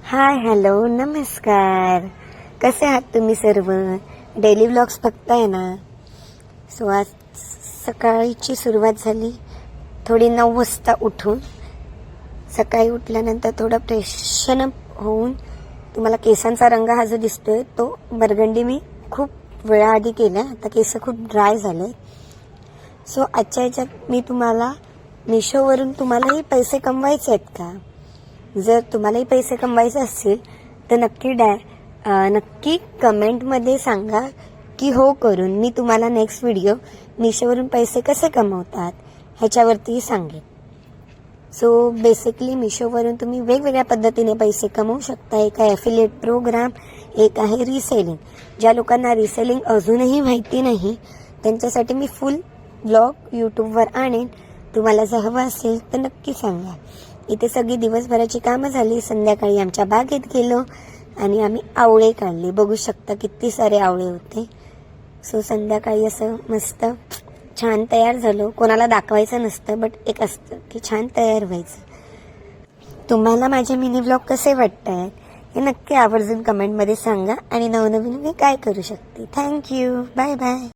Hi hello नमस्कार. कसे आहात तुम्ही सर्व? डेली व्लॉग्स बघताय ना? सो आज सकाळची सुरुवात झाली थोडी 9 वाजता उठून. सकाळी उठल्यानंतर थोडं फ्रेशन अप होऊन तुम्हाला केसांचा रंग हा जो दिसतोय तो बरगंडी मी खूप वेळाआधी केला. आता केस खूप ड्राय झाले. सो आजच्या ह्याच्यात मी तुम्हाला मिशोवरून तुम्हालाही पैसे कमवायचे आहेत का? जर तुम्हालाही पैसे कमवायचे असतील तर नक्की कमेंटमध्ये सांगा की हो करून मी तुम्हाला नेक्स्ट व्हिडिओ मिशोवरून पैसे कसे कमवतात ह्याच्यावरती सांगेन. सो बेसिकली मिशोवरून तुम्ही वेगवेगळ्या पद्धतीने पैसे कमवू शकता. एक आहे ॲफिलिएट प्रोग्राम, एक आहे रिसेलिंग. ज्या लोकांना रिसेलिंग अजूनही माहिती नाही त्यांच्यासाठी मी फुल ब्लॉग यूट्यूबवर आणेन. तुम्हाला जर हवं असेल तर नक्की सांगा. इथे सगळी दिवसभराची कामं झाली. संध्याकाळी आमच्या बागेत गेलो आणि आम्ही आवळे काढले. बघू शकता किती सारे आवळे होते. सो संध्याकाळी असं मस्त छान तयार झालो. कोणाला दाखवायचं नसतं बट एक असतं की छान तयार व्हायचं. तुम्हाला माझे मिनी ब्लॉग कसे वाटत आहेत हे नक्की आवर्जून कमेंटमध्ये सांगा आणि नवनवीन मी काय करू शकते. थँक्यू. Bye bye.